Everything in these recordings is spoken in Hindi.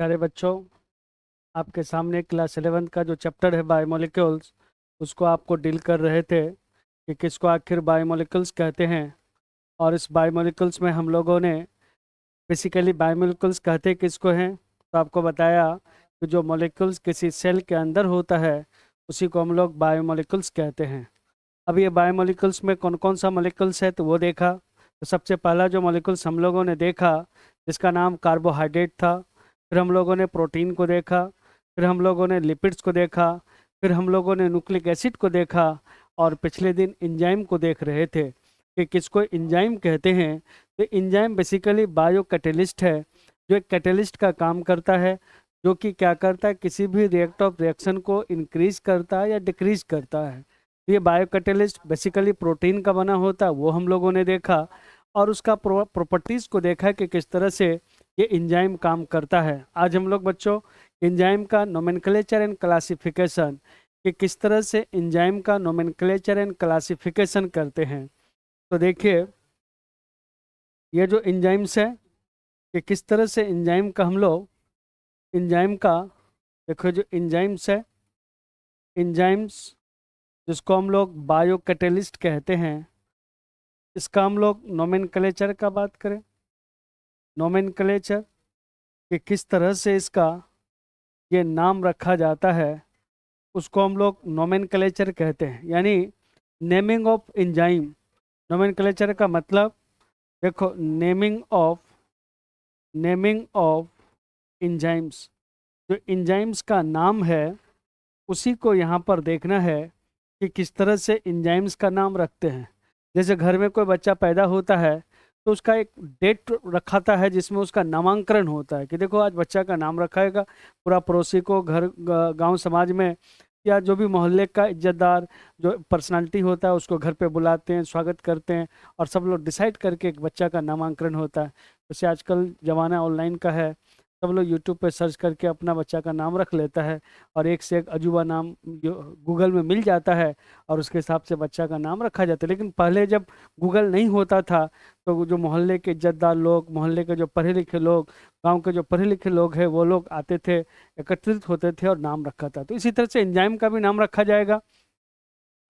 प्यारे बच्चों, आपके सामने क्लास 11 का जो चैप्टर है बायोमोलिक्यूल्स, उसको आपको डील कर रहे थे कि किसको आखिर बायोमोलिक्यूल्स कहते हैं। और इस बायोमोलिक्यूल्स में हम लोगों ने बेसिकली बायोमोलिक्यूल्स कहते किसको हैं, तो आपको बताया कि जो मॉलिक्यूल्स किसी सेल के अंदर होता है उसी को हम लोग बायोमोलिक्यूल्स कहते हैं। अब ये बायोमोलिक्यूल्स में कौन कौन सा मॉलिक्यूल्स है तो वो देखा। तो सबसे पहला जो मॉलिक्यूल्स हम लोगों ने देखा जिसका नाम कार्बोहाइड्रेट था, फिर हम लोगों ने प्रोटीन को देखा, फिर हम लोगों ने लिपिड्स को देखा, फिर हम लोगों ने न्यूक्लिक एसिड को देखा, और पिछले दिन एंजाइम को देख रहे थे कि किसको एंजाइम कहते हैं। तो एंजाइम बेसिकली बायो कैटेलिस्ट है, जो एक कैटेलिस्ट का काम करता है, जो कि क्या करता है, किसी भी रिएक्ट ऑफ रिएक्शन को इंक्रीज करता है या डिक्रीज करता है। ये बायो कैटेलिस्ट बेसिकली प्रोटीन का बना होता है, वो हम लोगों ने देखा। और उसका प्रॉपर्टीज़ को देखा कि किस तरह से ये एंजाइम काम करता है। आज हम लोग बच्चों एंजाइम का नोमेनक्लेचर एंड क्लासिफिकेशन, कि किस तरह से एंजाइम का नोमेनक्लेचर एंड क्लासिफिकेशन करते हैं। तो देखिए, ये जो एंजाइम्स है कि किस तरह से एंजाइम का हम लोग एंजाइम का देखो, जो एंजाइम्स है, एंजाइम्स जिसको हम लोग बायो कैटेलिस्ट कहते हैं, इसका हम लोग नोमेनक्लेचर का बात करें, नोमेनक्लेचर कि किस तरह से इसका ये नाम रखा जाता है, उसको हम लोग नोमेनक्लेचर कहते हैं, यानी नेमिंग ऑफ एंजाइम। नोमेनक्लेचर का मतलब देखो, नेमिंग ऑफ एंजाइम्स, जो एंजाइम्स का नाम है उसी को यहाँ पर देखना है कि किस तरह से एंजाइम्स का नाम रखते हैं। जैसे घर में कोई बच्चा पैदा होता है तो उसका एक डेट रखाता है जिसमें उसका नामांकन होता है कि देखो आज बच्चा का नाम रखाएगा। पूरा पड़ोसी को, घर गांव समाज में, या जो भी मोहल्ले का इज्जतदार जो पर्सनालिटी होता है उसको घर पे बुलाते हैं, स्वागत करते हैं, और सब लोग डिसाइड करके एक बच्चा का नामांकन होता है। जैसे आजकल ज़माना ऑनलाइन का है, सब लोग यूट्यूब पे सर्च करके अपना बच्चा का नाम रख लेता है, और एक से एक अजूबा नाम जो गूगल में मिल जाता है और उसके हिसाब से बच्चा का नाम रखा जाता है। लेकिन पहले जब गूगल नहीं होता था तो जो मोहल्ले के इज्जतदार लोग, मोहल्ले के जो पढ़े लिखे लोग, गांव के जो पढ़े लिखे लोग हैं, वो लोग आते थे, एकत्रित होते थे और नाम रखा था। तो इसी तरह से एंजाइम का भी नाम रखा जाएगा,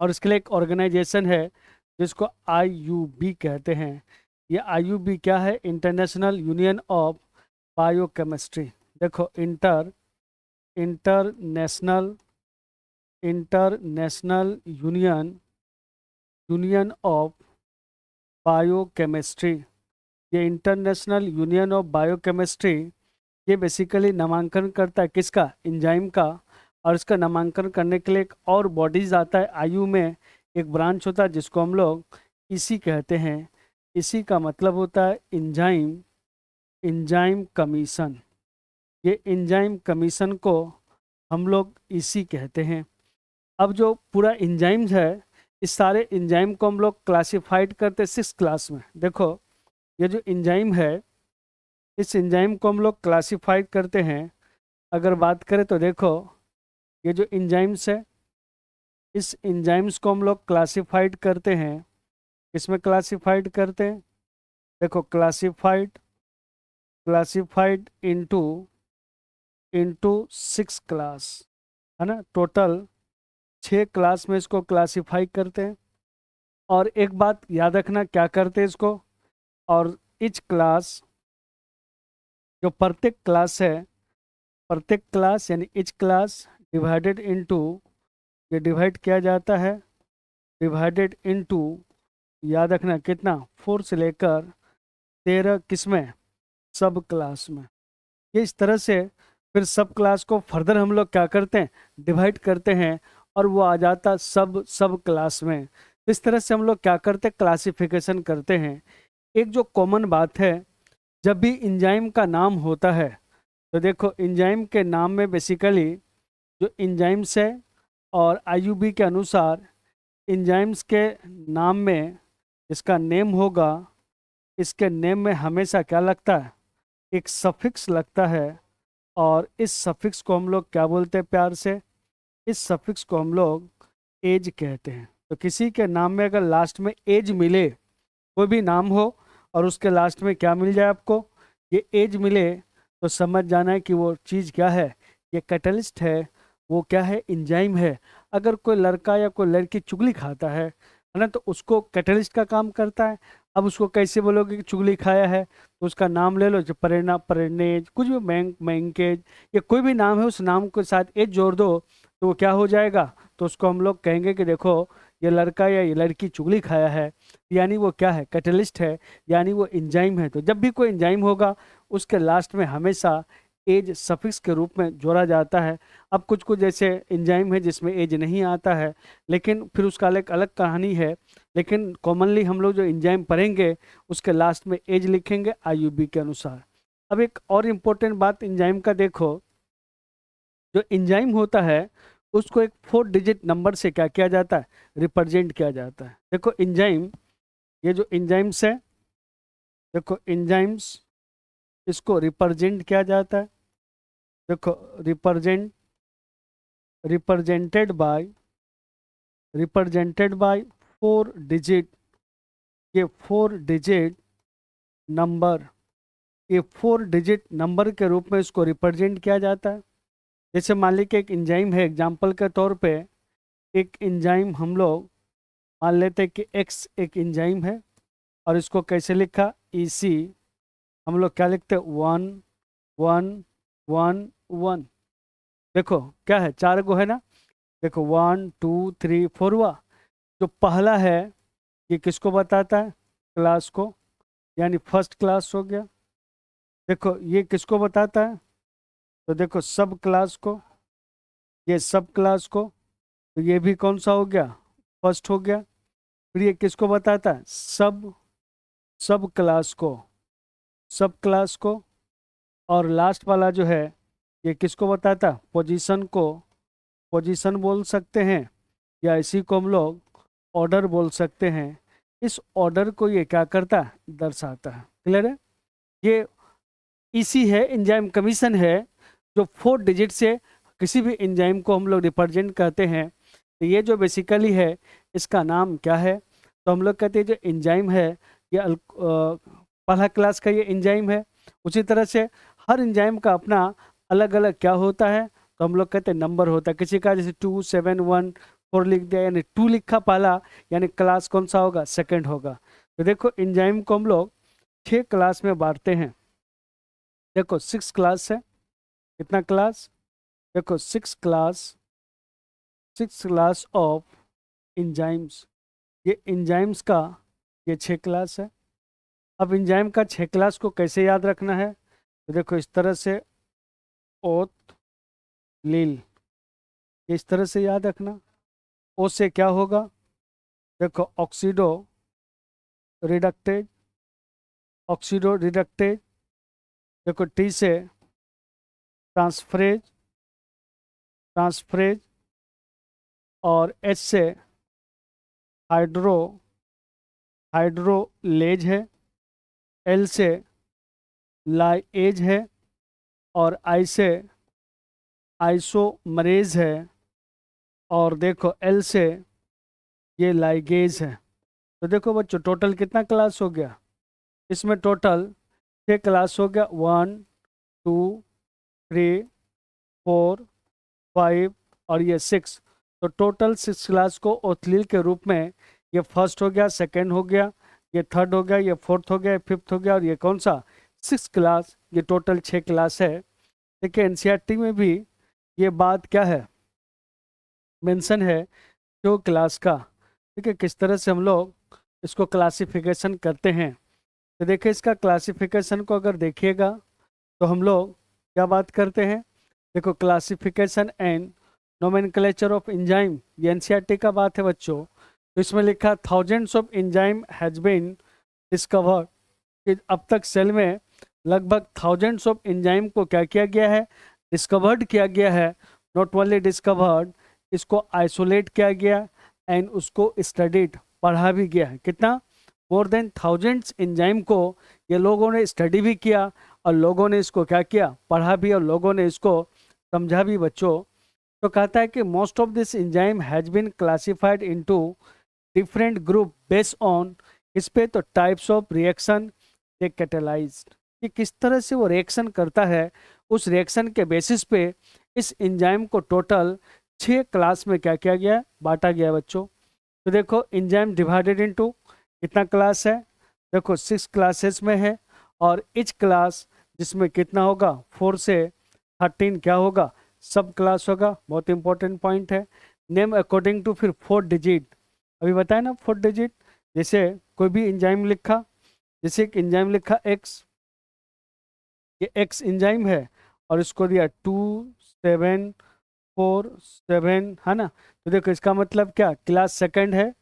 और इसके लिए एक ऑर्गेनाइजेशन है जिसको IUB कहते हैं। ये IUB क्या है? International union of biochemistry. देखो, international international union of biochemistry. ये इंटरनेशनल यूनियन ऑफ बायोकेमिस्ट्री, ये बेसिकली नामांकन करता है किसका? एंजाइम का। और इसका नामांकन करने के लिए एक और बॉडीज आता है, आयु में एक ब्रांच होता है जिसको हम लोग इसी कहते हैं। इसी का मतलब होता है एंजाइम कमीशन। ये एंजाइम कमीशन को हम लोग इसी कहते हैं। अब जो पूरा एंजाइम्स है, इस सारे एंजाइम को हम लोग क्लासिफाइड करते हैं 6 क्लास में। देखो, ये जो एंजाइम है, इस एंजाइम को हम लोग क्लासिफाइड करते हैं। अगर बात करें तो देखो, ये जो एंजाइम्स है, इस एंजाइम्स को हम लोग क्लासिफाइड करते हैं। किसमें क्लासिफाइड करते हैं? देखो, क्लासिफाइड इनटू इनटू 6 क्लास, है ना। टोटल 6 क्लास में इसको क्लासिफाई करते हैं। और एक बात याद रखना, क्या करते हैं इसको, और इच क्लास, जो प्रत्येक क्लास है, प्रत्येक क्लास यानी इच क्लास डिवाइडेड इनटू, ये डिवाइड किया जाता है, डिवाइडेड इनटू, याद रखना कितना, 4 से लेकर 13 किसमें? सब क्लास में। ये इस तरह से फिर सब क्लास को फर्दर हम लोग क्या करते हैं, डिवाइड करते हैं, और वो आ जाता सब सब क्लास में। इस तरह से हम लोग क्या करते हैं, क्लासिफिकेशन करते हैं। एक जो कॉमन बात है, जब भी एंजाइम का नाम होता है तो देखो, एंजाइम के नाम में बेसिकली जो एंजाइम्स है, और IUB के अनुसार एंजाइम्स के नाम में इसका नेम होगा, इसके नेम में हमेशा क्या लगता है, एक सफिक्स लगता है। और इस सफिक्स को हम लोग क्या बोलते हैं प्यार से? इस सफिक्स को हम लोग एज कहते हैं। तो किसी के नाम में अगर लास्ट में एज मिले, कोई भी नाम हो और उसके लास्ट में क्या मिल जाए आपको, ये एज मिले, तो समझ जाना है कि वो चीज़ क्या है, ये कैटलिस्ट है, वो क्या है, एंजाइम है। अगर कोई लड़का या कोई लड़की चुगली खाता है ना, तो उसको कैटलिस्ट का काम करता है। अब उसको कैसे बोलोगे कि चुगली खाया है, तो उसका नाम ले लो, जो प्रेरणा, प्रेरणेज, कुछ भी, मैंकेज, या कोई भी नाम है, उस नाम के साथ एज जोड़ दो तो वो क्या हो जाएगा, तो उसको हम लोग कहेंगे कि देखो ये लड़का या ये लड़की चुगली खाया है, यानी वो क्या है, कैटलिस्ट है, यानी वो एंजाइम है। तो जब भी कोई एंजाइम होगा उसके लास्ट में हमेशा एज सफिक्स के रूप में जोड़ा जाता है। अब कुछ कुछ जैसे एंजाइम है जिसमें एज नहीं आता है, लेकिन फिर उसका एक अलग कहानी है। लेकिन कॉमनली हम लोग जो एंजाइम पढ़ेंगे उसके लास्ट में एज लिखेंगे आईयूबी के अनुसार। अब एक और इम्पोर्टेंट बात एंजाइम का देखो, जो एंजाइम होता है उसको एक 4 डिजिट नंबर से क्या किया जाता है, रिप्रेजेंट किया जाता है। देखो एंजाइम, ये जो एंजाइम्स है, देखो एंजाइम्स, इसको रिप्रेजेंट किया जाता है। देखो रिप्रेजेंटेड बाय 4 डिजिट, ये 4 डिजिट नंबर, ये 4 डिजिट नंबर के रूप में इसको रिप्रेजेंट किया जाता है। जैसे मान लीजिए कि एक एंजाइम है, एग्जाम्पल के तौर पे एक एंजाइम हम लोग मान लेते हैं कि एक्स एक एंजाइम है, और इसको कैसे लिखा, ईसी, हम लोग क्या लिखते हैं, 1 1 1 1। देखो क्या है, 4 गो है ना, देखो 1 2 3 4 हुआ। जो पहला है ये किसको बताता है, क्लास को, यानी फर्स्ट क्लास हो गया। देखो ये किसको बताता है, तो देखो सब क्लास को, ये सब क्लास को, तो ये भी कौन सा हो गया, फर्स्ट हो गया। फिर ये किसको बताता है, सब सब क्लास को, सब क्लास को। और लास्ट वाला जो है ये किसको बताता है, पोजीशन को, पोजीशन बोल सकते हैं, या इसी को हम लोग ऑर्डर बोल सकते हैं। इस ऑर्डर को ये क्या करता है, दर्शाता है। क्लियर है, ये इसी है, एंजाइम कमीशन है, जो 4 डिजिट से किसी भी एंजाइम को हम लोग रिप्रेजेंट करते हैं। तो ये जो बेसिकली है इसका नाम क्या है, तो हम लोग कहते हैं जो एंजाइम है ये पहला क्लास का ये एंजाइम है। उसी तरह से हर एंजाइम का अपना अलग अलग क्या होता है, तो हम लोग कहते हैं नंबर होता है। किसी का जैसे 2 7 1 4 लिख दिया, यानी 2 लिखा पहला, यानी क्लास कौन सा होगा, सेकंड होगा। तो देखो एंजाइम को हम लोग 6 क्लास में बांटते हैं। देखो 6 क्लास है, कितना क्लास, देखो 6 क्लास ऑफ एंजाइम्स, ये एंजाइम्स का ये 6 क्लास है। अब एंजाइम का 6 क्लास को कैसे याद रखना है, तो देखो इस तरह से, ओथ लील, इस तरह से याद रखना। ओ से क्या होगा, देखो ऑक्सीडो रिडक्टेज, ऑक्सीडो रिडक्टेज। देखो टी से ट्रांसफरेज, ट्रांसफरेज। और एच से हाइड्रो, हाइड्रोलेज है। एल से लाइएज है। और आई से आइसोमरेज है। और देखो एल से ये लाइगेज है। तो देखो बच्चों टोटल कितना क्लास हो गया, इसमें टोटल 6 क्लास हो गया, 1 2 3 4 5 और ये 6। तो टोटल 6 क्लास को ओथलील के रूप में, ये फर्स्ट हो गया, सेकंड हो गया, ये थर्ड हो गया, ये फोर्थ हो गया, ये फिफ्थ हो गया, और ये कौन सा, 6 क्लास। ये टोटल 6 क्लास है। देखिए एनसीईआरटी में भी ये बात क्या है, मेंशन है, जो क्लास का, ठीक है, किस तरह से हम लोग इसको क्लासिफिकेशन करते हैं। तो देखिए इसका क्लासिफिकेशन को अगर देखिएगा तो हम लोग क्या बात करते हैं, देखो classification and nomenclature of enzyme, ये एनसीईआरटी का बात है बच्चों। तो इसमें लिखा thousands of enzyme has been discovered, कि अब तक सेल में लगभग थाउजेंड्स ऑफ एंजाइम को क्या किया गया है, डिस्कवर्ड किया गया है। नॉट ओनली डिस्कवर्ड, इसको आइसोलेट किया गया एंड उसको स्टडीड, पढ़ा भी गया है। कितना, मोर देन थाउजेंड्स एंजाइम को ये लोगों ने स्टडी भी किया, और लोगों ने इसको क्या किया, पढ़ा भी, और लोगों ने इसको समझा भी बच्चों। तो कहता है कि most of this enzyme has been classified into different group based on, इस पे तो types of reaction they catalysed, कि किस तरह से वो रिएक्शन करता है। उस रिएक्शन के बेसिस पे इस एंजाइम को टोटल 6 क्लास में क्या किया गया है, बांटा गया है बच्चों। तो देखो एंजाइम डिवाइडेड इनटू कितना क्लास है, देखो 6 क्लासेस में है। और इच क्लास जिसमें कितना होगा 4 से 13 क्या होगा, सब क्लास होगा। बहुत इंपॉर्टेंट पॉइंट है। नेम अकॉर्डिंग टू फिर 4 डिजिट, अभी बताया ना 4 डिजिट। जैसे कोई भी एंजाइम लिखा, जैसे एक एंजाइम लिखा एक्स, ये एक्स एंजाइम है और इसको दिया 2 7 4 7 है ना। तो देखो इसका मतलब क्या, क्लास सेकंड है,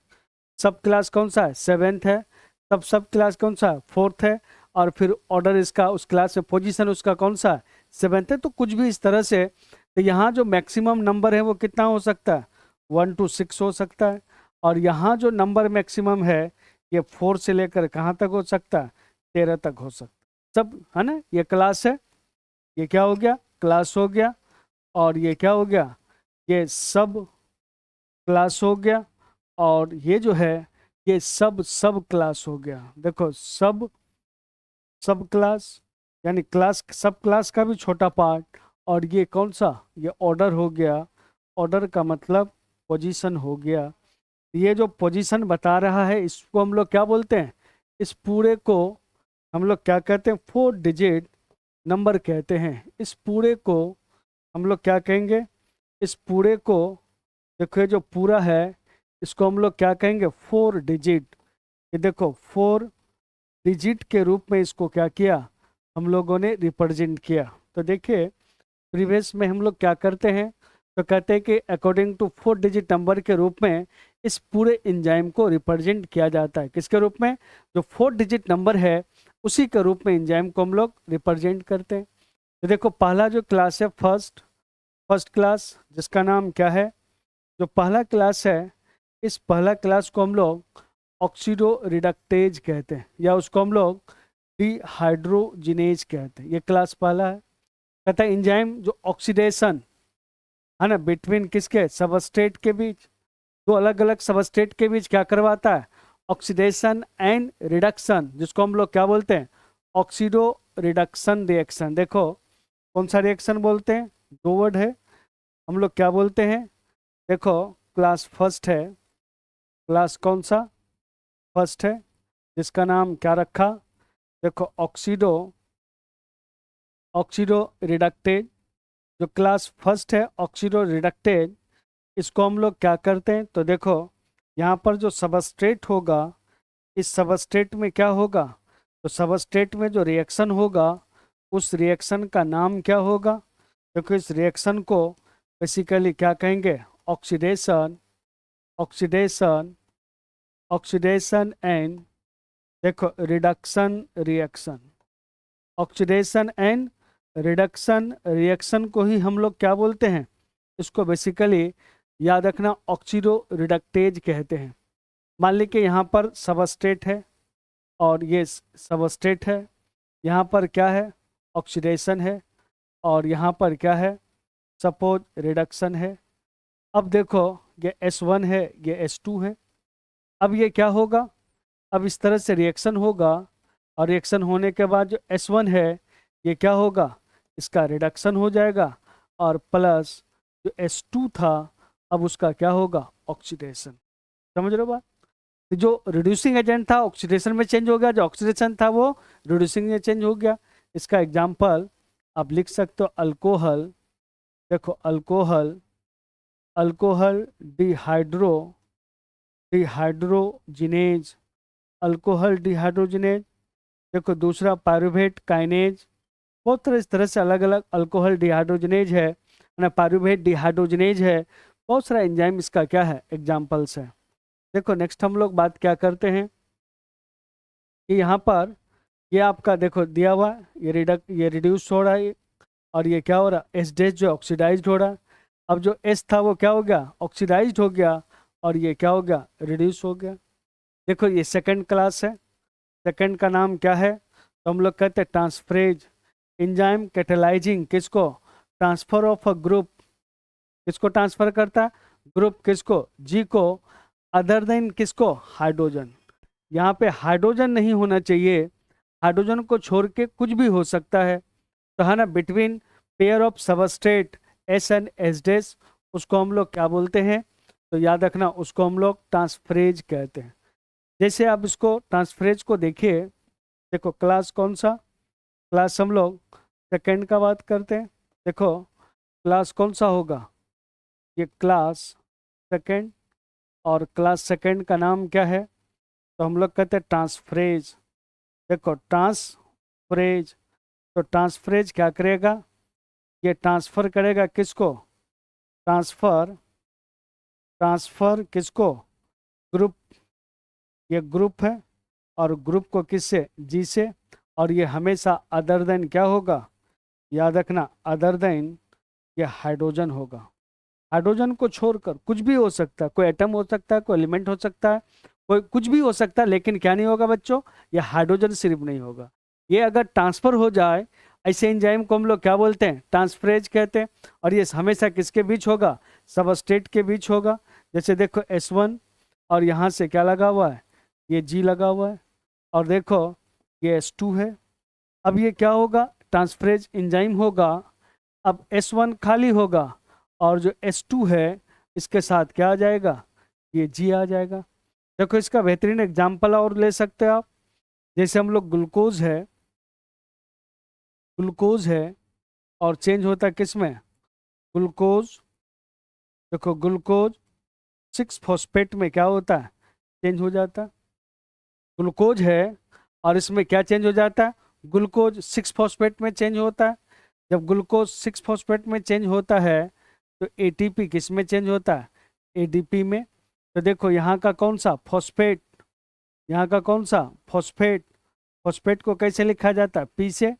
सब क्लास कौन सा है, 7th है, तब सब क्लास कौन सा है, 4th है, और फिर ऑर्डर इसका उस क्लास में पोजीशन उसका कौन सा है, 7th है। तो कुछ भी इस तरह से। तो यहाँ जो मैक्सिमम नंबर है वो कितना हो सकता है, 1 to 6 हो सकता है। और यहाँ जो नंबर मैक्सिमम है ये 4 से लेकर कहाँ तक हो सकता है, 13 तक हो सकता है, सब है ना। ये क्लास है, ये क्या हो गया, क्लास हो गया। और ये क्या हो गया, ये सब क्लास हो गया। और ये जो है ये सब सब क्लास हो गया। देखो सब सब क्लास, यानी क्लास सब क्लास का भी छोटा पार्ट। और ये कौन सा, ये ऑर्डर हो गया। ऑर्डर का मतलब पोजीशन हो गया। ये जो पोजीशन बता रहा है इसको हम लोग क्या बोलते हैं, इस पूरे को हम लोग क्या कहते हैं, 4 डिजिट नंबर कहते हैं। इस पूरे को हम लोग क्या कहेंगे, इस पूरे को, देखो ये जो पूरा है इसको हम लोग क्या कहेंगे, 4 डिजिट। ये देखो 4 डिजिट के रूप में इसको क्या किया, हम लोगों ने रिप्रेजेंट किया। तो देखिए प्रीवियस में हम लोग क्या करते हैं, तो कहते हैं कि अकॉर्डिंग टू 4 डिजिट नंबर के रूप में इस पूरे एंजाइम को रिप्रेजेंट किया जाता है। किसके रूप में, जो 4 डिजिट नंबर है उसी के रूप में एंजाइम को हम लोग रिप्रेजेंट करते हैं। तो देखो पहला जो क्लास है फर्स्ट क्लास, जिसका नाम क्या है, जो पहला क्लास है इस पहला क्लास को हम लोग ऑक्सीडो रिडक्टेज कहते हैं, या उसको हम लोग डिहाइड्रोजिनेज कहते हैं। ये क्लास पहला है। कहता है एंजाइम जो ऑक्सीडेशन है ना बिटवीन किसके, सबस्ट्रेट के बीच, दो अलग अलग सबस्ट्रेट के बीच क्या करवाता है, ऑक्सीडेशन एंड रिडक्शन, जिसको हम लोग क्या बोलते हैं, ऑक्सीडो रिडक्शन रिएक्शन। देखो कौन सा रिएक्शन बोलते हैं, 2 वर्ड है, हम लोग क्या बोलते हैं, देखो क्लास फर्स्ट है, क्लास कौन सा, फर्स्ट है, जिसका नाम क्या रखा, देखो ऑक्सीडो ऑक्सीडो रिडक्टेज। जो क्लास फर्स्ट है ऑक्सीडो रिडक्टेज, इसको हम लोग क्या करते हैं, तो देखो यहाँ पर जो सबस्ट्रेट होगा, इस सबस्ट्रेट में क्या होगा, तो सबस्ट्रेट में जो रिएक्शन होगा उस रिएक्शन का नाम क्या होगा। देखो इस रिएक्शन को बेसिकली क्या कहेंगे, ऑक्सीडेशन ऑक्सीडेशन ऑक्सीडेशन एंड, देखो reduction reaction, oxidation and reduction reaction को ही हम लोग क्या बोलते हैं, इसको बेसिकली याद रखना ऑक्सीडो रिडक्टेज कहते हैं। मान लीजिए यहाँ पर सबस्ट्रेट है और ये सबस्ट्रेट है, यहाँ पर क्या है, ऑक्सीडेशन है, और यहाँ पर क्या है, सपोज रिडक्शन है। अब देखो ये S1 है, ये S2 है। अब ये क्या होगा, अब इस तरह से रिएक्शन होगा, और रिएक्शन होने के बाद जो S1 है ये क्या होगा, इसका रिडक्शन हो जाएगा, और प्लस जो S2 था अब उसका क्या होगा, ऑक्सीडेशन। समझ रहे हो बात, तो जो रिड्यूसिंग एजेंट था ऑक्सीडेशन में चेंज हो गया, जो ऑक्सीडेशन था वो रिड्यूसिंग में चेंज हो गया। इसका एग्जांपल आप लिख सकते हो अल्कोहल, देखो alcohol alcohol dehydrogenase, alcohol dehydrogenase. देखो दूसरा पायरुवेट काइनेज, बहुत तरह इस तरह से अलग अलग अल्कोहल डिहाइड्रोजिनेज है ना, पायरुवेट डिहाइड्रोजिनेज है, बहुत सारा एंजाइम इसका क्या है, एग्जाम्पल्स है। देखो नेक्स्ट हम लोग बात क्या करते हैं कि यहाँ पर ये आपका देखो दिया हुआ ये रिड्यूस हो रहा है, और ये क्या हो रहा है, एस डैश जो ऑक्सीडाइज्ड हो रहा है। अब जो एस था वो क्या हो गया, ऑक्सीडाइज्ड हो गया, और ये क्या हो गया, रिड्यूस हो गया। देखो ये सेकंड क्लास है, सेकंड का नाम क्या है, तो हम लोग कहते हैं ट्रांसफरेज एंजाइम कैटेलाइजिंग किसको, ट्रांसफर ऑफ अ ग्रुप, किसको ट्रांसफर करता है, ग्रुप किसको, जी को, अदर देन किसको, हाइड्रोजन। यहाँ पे हाइड्रोजन नहीं होना चाहिए, हाइड्रोजन को छोड़ के कुछ भी हो सकता है, तो है ना, between pair of substrate S and S dash, उसको हम लोग क्या बोलते हैं? तो याद रखना, उसको हम लोग ट्रांसफरेज कहते हैं। जैसे आप इसको ट्रांसफरेज को देखिए, देखो क्लास कौन सा क्लास, हम लोग सेकेंड का बात करते हैं। देखो क्लास कौन सा होगा? ये क्लास सेकेंड, और क्लास सेकेंड का नाम क्या है? तो हम लोग कहते हैं ट्रांसफरेज। देखो ट्रांसफरेज, तो ट्रांसफरेज क्या करेगा? ये ट्रांसफर करेगा किसको? ट्रांसफर, ट्रांसफर किसको? ग्रुप, ये ग्रुप है, और ग्रुप को किससे? जी से। और ये हमेशा अदर देन क्या होगा? याद रखना, अदर देन ये हाइड्रोजन होगा। हाइड्रोजन को छोड़कर कुछ भी हो सकता है, कोई एटम हो सकता है, कोई एलिमेंट हो सकता है, कोई कुछ भी हो सकता है, लेकिन क्या नहीं होगा बच्चों? ये हाइड्रोजन सिर्फ नहीं होगा। ये अगर ट्रांसफर हो जाए, ऐसे एंजाइम को हम लोग क्या बोलते हैं? ट्रांसफरेज कहते हैं। और ये हमेशा किसके बीच होगा? सबस्ट्रेट के बीच होगा। जैसे देखो S1, और यहाँ से क्या लगा हुआ है? ये G लगा हुआ है, और देखो ये S2 है। अब ये क्या होगा? ट्रांसफरेज एंजाइम होगा। अब S1 खाली होगा, और जो S2 है इसके साथ क्या आ जाएगा? ये G आ जाएगा। देखो इसका बेहतरीन एग्जाम्पल और ले सकते हो आप। जैसे हम लोग ग्लूकोज है, ग्लूकोज है, और चेंज होता है किस में? ग्लूकोज, देखो ग्लूकोज 6 फॉस्फेट में क्या होता है? चेंज हो जाता है। ग्लूकोज है, और इसमें क्या चेंज हो जाता है? ग्लूकोज 6 फॉस्फेट में चेंज होता है। जब ग्लूकोज 6 फॉस्फेट में चेंज होता है, तो एटीपी किस में चेंज होता है? एडीपी में। तो देखो यहाँ का कौन सा? फॉस्फेट। यहाँ का कौन सा? फॉस्फेट। फॉस्फेट को कैसे लिखा जाता है? पी से।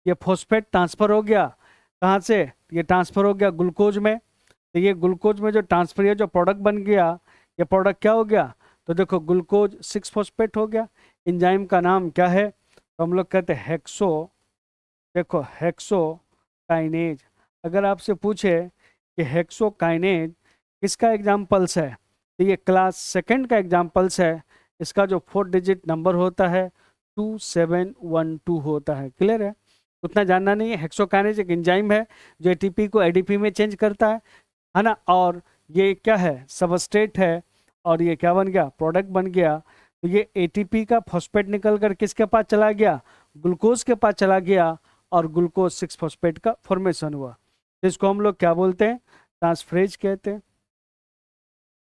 ये फॉस्फेट ट्रांसफर हो गया कहाँ से? ये ट्रांसफर हो गया ग्लूकोज में। तो ये ग्लूकोज में जो ट्रांसफर, ये जो प्रोडक्ट बन गया, ये प्रोडक्ट क्या हो गया? तो देखो ग्लूकोज 6 फॉस्फेट हो गया। एंजाइम का नाम क्या है? तो हम लोग कहते हैं हेक्सो, देखो हेक्सो काइनेज। अगर आपसे पूछे कि हेक्सो काइनेज किसका एग्जाम्पल्स है, तो ये क्लास सेकंड का एग्जाम्पल्स है। इसका जो 4 डिजिट नंबर होता है 2712 होता है। क्लियर है? उतना जानना नहीं है। हेक्सोकाइनेज एक एंजाइम है जो एटीपी को एडीपी में चेंज करता है ना। और ये क्या है? सबस्ट्रेट है, और ये क्या बन गया? प्रोडक्ट बन गया। तो ये एटीपी का फॉस्फेट निकल कर किसके पास चला गया? ग्लूकोज के पास चला गया, और ग्लूकोज 6 फॉस्फेट का फॉर्मेशन हुआ, जिसको हम लोग क्या बोलते हैं? ट्रांसफरेज कहते हैं।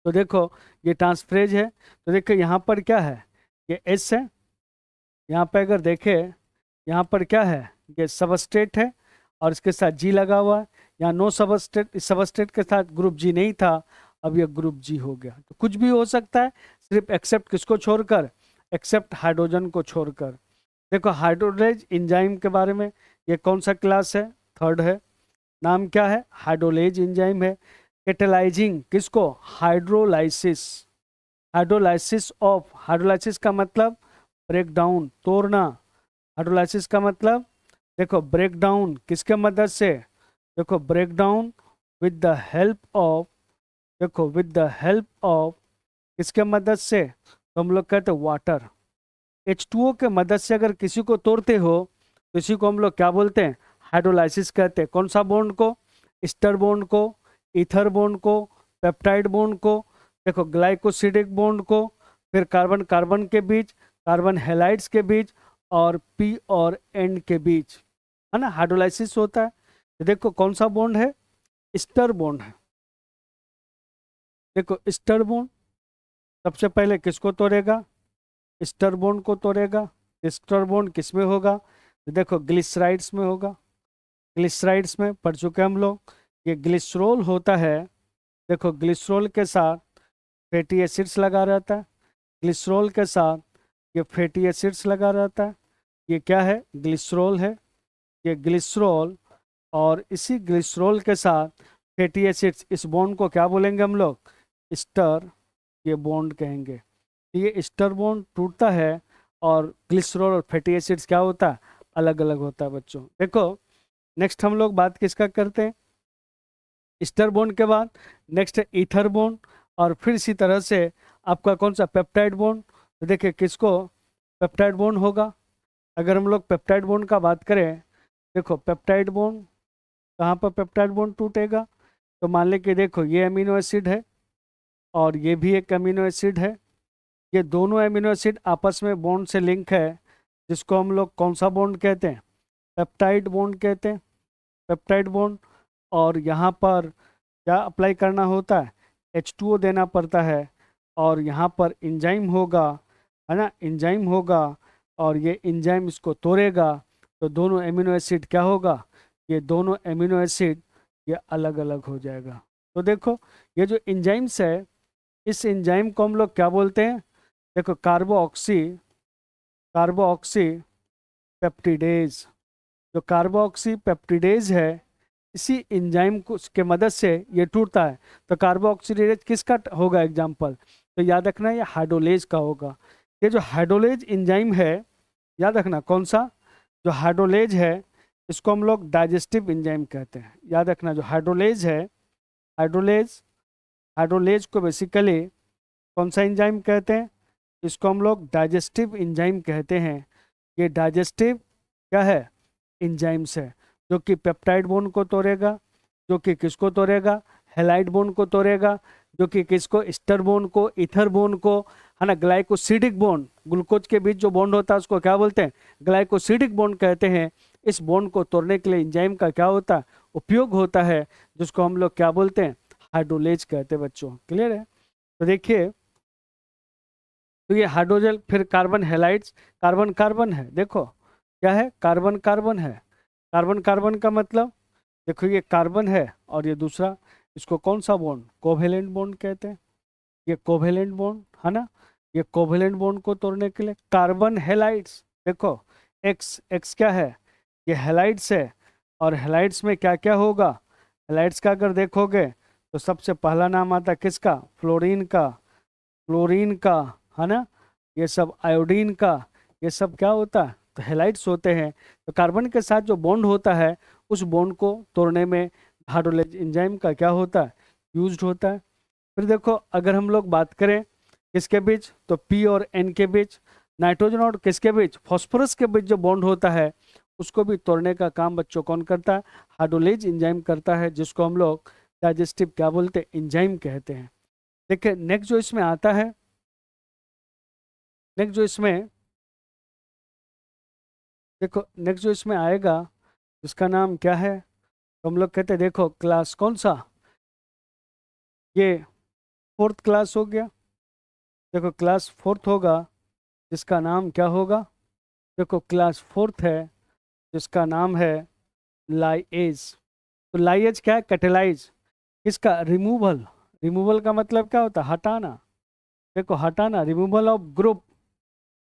तो देखो ये ट्रांसफरेज है। तो देखो यहाँ पर क्या है? ये एस है। यहाँ पर अगर देखे, यहाँ पर क्या है? ये सबस्ट्रेट है, और इसके साथ जी लगा हुआ है। यहाँ नो सबस्ट्रेट, इस सबस्ट्रेट के साथ ग्रुप जी नहीं था, अब ये ग्रुप जी हो गया। तो कुछ भी हो सकता है, सिर्फ एक्सेप्ट किसको छोड़कर? एक्सेप्ट हाइड्रोजन को छोड़कर। देखो हाइड्रोलेज एंजाइम के बारे में, ये कौन सा क्लास है? थर्ड है। नाम क्या है? हाइड्रोलेज एंजाइम है। कैटेलाइजिंग किसको? हाइड्रोलाइसिस। हाइड्रोलाइसिस ऑफ, हाइड्रोलाइसिस का मतलब ब्रेक डाउन, तोड़ना। हाइड्रोलाइसिस का मतलब देखो ब्रेक डाउन किसके मदद से? देखो break down with the help of, देखो विद द हेल्प ऑफ किसके मदद से? तो हम लोग कहते हैं वाटर। H2O के मदद से अगर किसी को तोड़ते हो, तो इसी को हम लोग क्या बोलते हैं? हाइड्रोलाइसिस कहते हैं। कौन सा बॉन्ड को? ईस्टर बॉन्ड को, ईथर बॉन्ड को, पेप्टाइड बॉन्ड को, देखो ग्लाइकोसिडिक बॉन्ड को, फिर कार्बन कार्बन के बीच, कार्बन हेलाइड्स के बीच, और पी और एन के बीच, है ना, हाइड्रोलाइसिस होता है। तो देखो कौन सा बॉन्ड है? ईस्टर बॉन्ड है। देखो ईस्टर बॉन्ड सबसे पहले किसको तोड़ेगा? ईस्टर बॉन्ड को तोड़ेगा। ईस्टर बॉन्ड किस में होगा? तो देखो ग्लिसराइड्स में होगा। ग्लिसराइड्स में पढ़ चुके हम लोग। ये ग्लिसरॉल होता है, देखो ग्लिसरॉल के साथ फैटी एसिड्स लगा रहता है। ग्लिसरॉल के साथ ये फैटी एसिड्स लगा रहता है। ये क्या है? ग्लिसरॉल है। ये ग्लिसरॉल, और इसी ग्लिसरॉल के साथ फैटी एसिड्स, इस बॉन्ड को क्या बोलेंगे हम लोग? ईस्टर, ये बॉन्ड कहेंगे। ये ईस्टर बॉन्ड टूटता है, और ग्लिसरॉल और फैटी एसिड्स क्या होता है? अलग अलग होता है बच्चों। देखो नेक्स्ट हम लोग बात किसका करते हैं? ईस्टर बॉन्ड के बाद नेक्स्ट है ईथर बॉन्ड, और फिर इसी तरह से आपका कौन सा? Peptide bond. तो देखिए किसको पेप्टाइड बॉन्ड होगा? अगर हम लोग पेप्टाइड बॉन्ड का बात करें, देखो पेप्टाइड बॉन्ड कहाँ पर पेप्टाइड बॉन्ड टूटेगा, तो मान ले कि देखो ये अमीनो एसिड है और ये भी एक अमीनो एसिड है, ये दोनों अमीनो एसिड आपस में बॉन्ड से लिंक है, जिसको हम लोग कौन सा बॉन्ड कहते हैं, पेप्टाइड बॉन्ड कहते हैं, पेप्टाइड बॉन्ड। और यहाँ पर क्या अप्लाई करना होता है, H2O देना पड़ता है, और यहाँ पर इंजाइम होगा, है ना, इंजाइम होगा, और ये इंजाइम इसको तोड़ेगा, तो दोनों एमिनो एसिड क्या होगा, ये दोनों एमिनो एसिड ये अलग अलग हो जाएगा। तो देखो ये जो इंजाइम्स है, इस इंजाइम को हम लोग क्या बोलते हैं, देखो कार्बोऑक्सी पेप्टिडेज। जो कार्बोऑक्सी पेप्टिडेज है, इसी एंजाइम को के मदद से ये टूटता है। तो कार्बोऑक्सीडेज किसका होगा एग्जाम्पल, तो याद रखना ये हाइड्रोलेज का होगा। ये जो हाइड्रोलेज एंजाइम है, याद रखना कौन सा, जो हाइड्रोलेज है इसको हम लोग डाइजेस्टिव एंजाइम कहते हैं। याद रखना जो हाइड्रोलेज है, हाइड्रोलेज को बेसिकली कौन सा एंजाइम कहते हैं, इसको हम लोग डाइजेस्टिव एंजाइम कहते हैं। ये डाइजेस्टिव क्या है, एंजाइम्स है, जो कि पेप्टाइड बॉन्ड को तोड़ेगा, जो कि किसको तोड़ेगा, हेलाइड बॉन्ड को तोड़ेगा, जो कि किसको, एस्टर बॉन्ड को, ईथर बॉन्ड को, है ना, ग्लाइकोसिडिक बॉन्ड, ग्लूकोज के बीच जो बॉन्ड होता है उसको क्या बोलते हैं, ग्लाइकोसिडिक बॉन्ड कहते हैं। इस बॉन्ड को तोड़ने के लिए एंजाइम का क्या होता है, उपयोग होता है, जिसको हम लोग क्या बोलते हैं, हाइड्रोलेज कहते हैं। बच्चों क्लियर है। तो देखिए, तो ये हाइड्रोजन, फिर कार्बन हेलाइड्स, कार्बन कार्बन है, देखो क्या है, कार्बन कार्बन है। कार्बन कार्बन का मतलब, देखो ये कार्बन है और ये दूसरा, इसको कौन सा बॉन्ड, कोवेलेंट बॉन्ड कहते हैं। ये कोवेलेंट बॉन्ड है ना, ये कोवेलेंट बॉन्ड को तोड़ने के लिए कार्बन हेलाइड्स, देखो एक्स एक्स क्या है, ये हेलाइड्स है। और हेलाइड्स में क्या क्या होगा, हेलाइड्स का अगर देखोगे तो सबसे पहला नाम आता है किसका, फ्लोरीन का, क्लोरीन का, है ना, ये सब आयोडीन का, ये सब क्या होता है, तो हेलाइड्स होते हैं। तो कार्बन के साथ जो बॉन्ड होता है, उस बॉन्ड को तोड़ने में हाइड्रोलेज एंजाइम का क्या होता है, यूज्ड होता है। फिर देखो अगर हम लोग बात करें किसके बीच, तो पी और एन के बीच, नाइट्रोजन और किसके बीच, फॉस्फोरस के बीच जो बॉन्ड होता है, उसको भी तोड़ने का काम बच्चों कौन करता है, हाइड्रोलेज एंजाइम करता है, जिसको हम लोग डाइजेस्टिव क्या बोलते हैं, एंजाइम कहते हैं। देखिए नेक्स्ट जो इसमें आता है, नेक्स्ट जो इसमें देखो नेक्स्ट जो इसमें आएगा, उसका नाम क्या है, तो हम लोग कहते हैं, देखो क्लास कौन सा, ये फोर्थ क्लास हो गया। देखो क्लास फोर्थ होगा, जिसका नाम क्या होगा, देखो क्लास फोर्थ है, जिसका नाम है लाइएज। तो लाइएज क्या है, कैटेलाइज, किसका, रिमूवल। रिमूवल का मतलब क्या होता है, हटाना। देखो हटाना, रिमूवल ऑफ ग्रुप,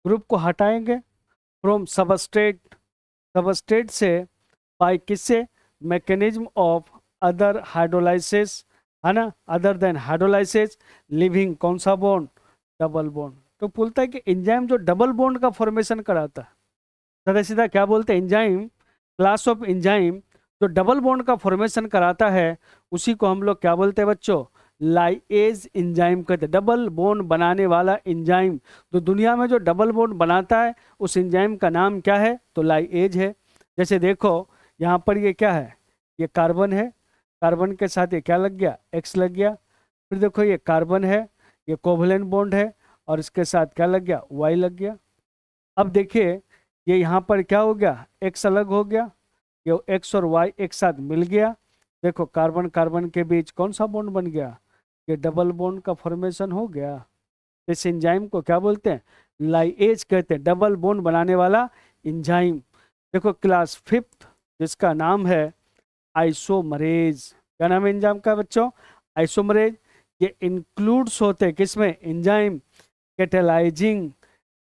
ग्रुप को हटाएंगे फ्रॉम सबस्ट्रेट, सबस्ट्रेट से, बाय किससे, मैकेनिज्म ऑफ अदर हाइड्रोलाइसिस, है ना, अदर देन हाइड्रोलाइसिस, लिविंग कौन सा बॉन्ड, डबल बॉन्ड। तो बोलता है कि एंजाइम जो डबल बॉन्ड का फॉर्मेशन कराता है, सीधा सीधा क्या बोलते हैं, एंजाइम, क्लास ऑफ एंजाइम जो डबल बॉन्ड का फॉर्मेशन कराता है, उसी को हम लोग क्या बोलते हैं बच्चों, लाइएज एंजाइम कहते हैं। डबल बॉन्ड बनाने वाला एंजाइम, तो दुनिया में जो डबल बॉन्ड बनाता है उस एंजाइम का नाम क्या है, तो लाइएज है। जैसे देखो यहाँ पर ये क्या है, ये कार्बन है, कार्बन के साथ ये क्या लग गया, एक्स लग गया। फिर देखो ये कार्बन है, ये कोवलेंट बॉन्ड है, और इसके साथ क्या लग गया, वाई लग गया। अब देखिए ये यहाँ पर क्या हो गया, एक्स अलग हो गया, ये एक्स और वाई एक साथ मिल गया। देखो कार्बन कार्बन के बीच कौन सा बॉन्ड बन गया, ये डबल बॉन्ड का फॉर्मेशन हो गया। इस एंजाइम को क्या बोलते हैं, लाइएज कहते हैं, डबल बॉन्ड बनाने वाला एंजाइम। देखो क्लास फिफ्थ, जिसका नाम है आइसोमरेज। क्या नाम है एंजाइम का बच्चों, आइसोमरेज। ये इंक्लूड्स होते हैं किसमें, एंजाइम कैटेलाइजिंग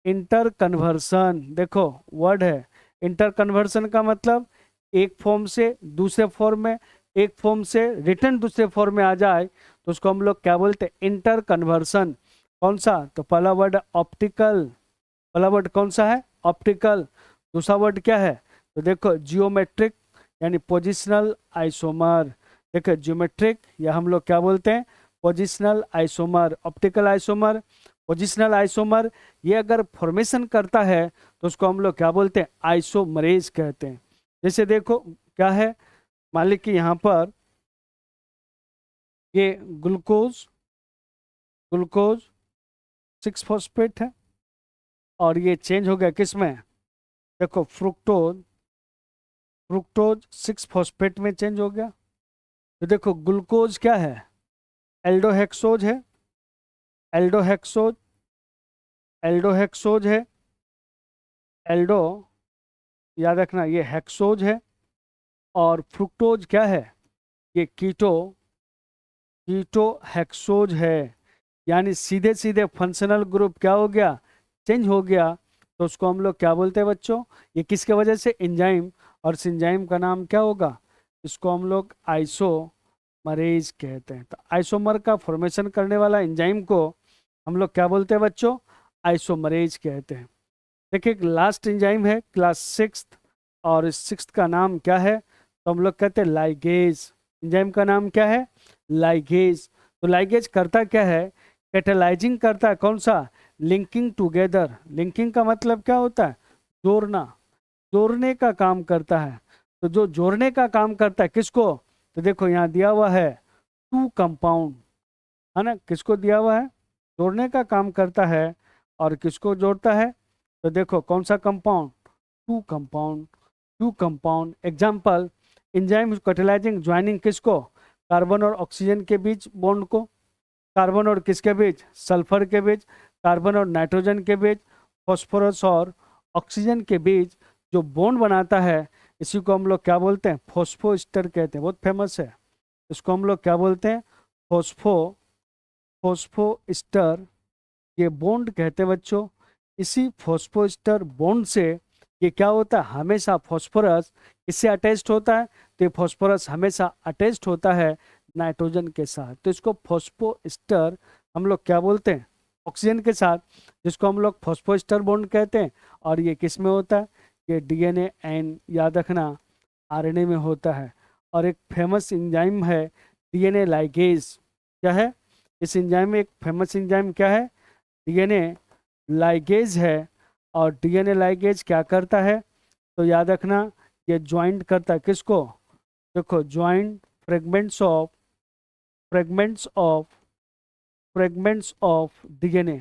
इंटर कन्वर्सन। देखो वर्ड है, इंटर कन्वर्सन का मतलब एक फॉर्म से दूसरे फॉर्म में, एक फॉर्म से रिटर्न दूसरे फॉर्म में आ जाए, तो उसको हम लोग क्या बोलते हैं, इंटर कन्वर्सन। कौन सा, तो पहला वर्ड ऑप्टिकल, पहला वर्ड कौन सा है, ऑप्टिकल। दूसरा वर्ड क्या है, तो देखो जियोमेट्रिक, यानी पोजिशनल आइसोमर। देखो जियोमेट्रिक या हम लोग क्या बोलते हैं, positional isomer, optical isomer, positional isomer ये अगर फॉर्मेशन करता है तो उसको हम लोग क्या बोलते हैं, आइसोमरेज कहते हैं। जैसे देखो क्या है, मान ली कि यहाँ पर ये ग्लूकोज ग्लूकोज 6 फॉस्फेट है और ये चेंज हो गया किस में, देखो फ्रुक्टोज फ्रुक्टोज 6 फॉस्फेट में चेंज हो गया। तो देखो ग्लूकोज क्या है, एल्डोहेक्सोज है, एल्डोहेक्सोज एल्डोहेक्सोज है, एल्डो याद रखना ये हेक्सोज है, और फ्रुक्टोज क्या है, ये कीटो कीटो हेक्सोज है। यानी सीधे सीधे फंक्शनल ग्रुप क्या हो गया, चेंज हो गया। तो उसको हम लोग क्या बोलते हैं बच्चों, ये किसके वजह से, एंजाइम, और इस एंजाइम का नाम क्या होगा, इसको हम लोग आइसोमरेज कहते हैं। तो आइसोमर का फॉर्मेशन करने वाला एंजाइम को हम लोग क्या बोलते हैं बच्चों, आइसोमरेज कहते हैं। देखिए लास्ट एंजाइम है क्लास 6, और इस 6 का नाम क्या है, तो हम लोग कहते हैं लाइगेज। एंजाइम का नाम क्या है, लाइगेज। तो लाइगेज करता क्या है, कैटालाइजिंग करता है, कौन सा, लिंकिंग टुगेदर। लिंकिंग का मतलब क्या होता है, जोड़ना, जोड़ने का काम करता है। तो जो जोड़ने का काम करता है किसको, तो देखो यहाँ दिया हुआ है 2 कंपाउंड, है ना, किसको दिया हुआ है, जोड़ने का काम करता है। और किसको जोड़ता है, तो देखो कौन सा compound, 2 compound, 2 compound. Example, enzyme catalysing joining किसको, कार्बन और ऑक्सीजन के बीच बॉन्ड को, कार्बन और किसके बीच, सल्फर के बीच, कार्बन और नाइट्रोजन के बीच, फॉस्फोरस और ऑक्सीजन के बीच जो बॉन्ड बनाता है, इसी को हम लोग क्या बोलते हैं, फॉस्फोस्टर कहते हैं, बहुत फेमस है। इसको हम लोग क्या बोलते हैं, फॉस्फोस्टर, ये बॉन्ड कहते हैं बच्चों। इसी फॉस्फोस्टर बॉन्ड से ये क्या होता है, हमेशा फॉस्फोरस इससे अटैच्ड होता है। तो ये फॉस्फोरस हमेशा अटैच्ड होता है नाइट्रोजन के साथ। तो इसको फॉस्फोस्टर हम लोग क्या बोलते हैं, ऑक्सीजन के साथ, जिसको हम लोग फॉस्फोस्टर बॉन्ड कहते हैं। और ये किस में होता है, ये डीएनए एंड याद रखना आरएनए में होता है। और एक फेमस एंजाइम है डीएनए लाइगेज। क्या है, इस एंजाइम में एक फेमस एंजाइम क्या है, डीएनए लाइगेज है। और डीएनए लाइगेज क्या करता है, तो याद रखना ये ज्वाइंट करता है किसको, देखो joint fragments of fragments of fragments of DNA.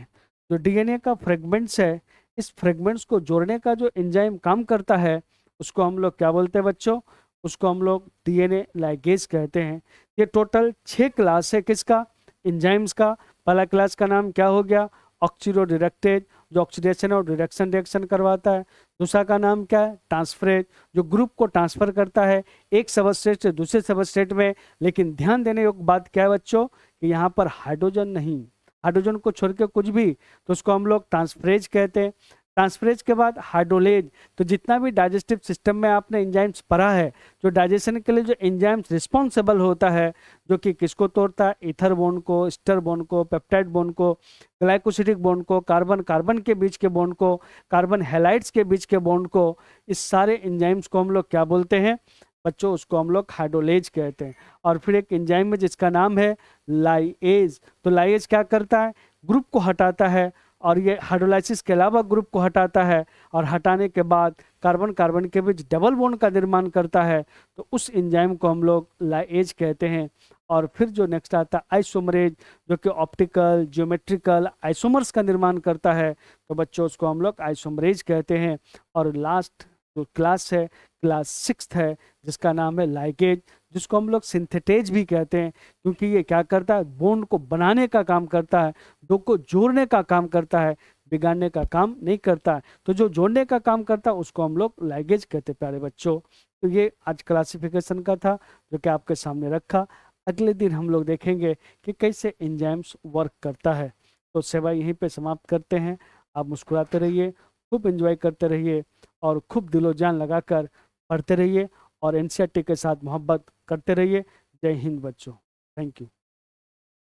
जो डीएनए का फ्रेगमेंट्स है, इस फ्रेगमेंट्स को जोड़ने का जो एंजाइम काम करता है, उसको हम लोग क्या बोलते हैं बच्चों, उसको हम लोग डीएनए लाइगेज कहते हैं। ये टोटल 6 क्लास है किसका, एंजाइम्स का। पहला क्लास का नाम क्या हो गया, ऑक्सीडोडाइरेक्टेज, जो ऑक्सीडेशन और रिडक्शन रिएक्शन करवाता है। दूसरा का नाम क्या है, ट्रांसफरेज, जो ग्रुप को ट्रांसफर करता है एक सबस्ट्रेट से दूसरे सबस्ट्रेट में। लेकिन ध्यान देने योग्य बात क्या है बच्चों, कि यहाँ पर हाइड्रोजन नहीं, हाइड्रोजन को छोड़ के कुछ भी, तो उसको हम लोग ट्रांसफरेज कहते हैं। ट्रांसफरेज के बाद हाइड्रोलेज। तो जितना भी डाइजेस्टिव सिस्टम में आपने एंजाइम्स पढ़ा है, जो डाइजेशन के लिए जो एंजाइम्स रिस्पॉन्सिबल होता है, जो कि किसको तोड़ता है, ईथर बॉन्ड को, एस्टर बॉन्ड को, पेप्टाइड बॉन्ड को, ग्लाइकोसिडिक बॉन्ड को, कार्बन कार्बन के बीच के बॉन्ड को, कार्बन हैलाइड्स के बीच के बॉन्ड को, इस सारे एंजाइम्स को हम लोग क्या बोलते हैं बच्चों, उसको हम लोग हाइड्रोलेज कहते हैं। और फिर एक एंजाइम है जिसका नाम है लाइएज। तो लाइएज क्या करता है, ग्रुप को हटाता है, और ये हाइड्रोलाइसिस के अलावा ग्रुप को हटाता है, और हटाने के बाद कार्बन कार्बन के बीच डबल बॉन्ड का निर्माण करता है। तो उस एंजाइम को हम लोग लाइएज कहते हैं। और फिर जो नेक्स्ट आता है आइसोमरेज, जो कि ऑप्टिकल ज्योमेट्रिकल आइसोमर्स का निर्माण करता है। तो बच्चों उसको हम लोग आइसोमरेज कहते हैं। और लास्ट जो क्लास है, क्लास 6 है, जिसका नाम है लाइगेज, जिसको हम लोग सिंथेटेज भी कहते हैं, क्योंकि ये क्या करता है, बॉन्ड को बनाने का काम करता है, दो को जोड़ने का काम करता है, बिगाड़ने का काम नहीं करता है। तो जो जोड़ने का काम करता है उसको हम लोग लाइगेज कहते हैं प्यारे बच्चों। तो ये आज क्लासिफिकेशन का था जो कि आपके सामने रखा। अगले दिन हम लोग देखेंगे कि कैसे एंजाइम्स वर्क करता है। तो सेवा यहीं पे समाप्त करते हैं। आप मुस्कुराते रहिए, खूब एंजॉय करते रहिए, और खूब दिलो जान लगाकर पढ़ते रहिए, और एनसीईआरटी के साथ मोहब्बत करते रहिए। जय हिंद बच्चों, थैंक यू।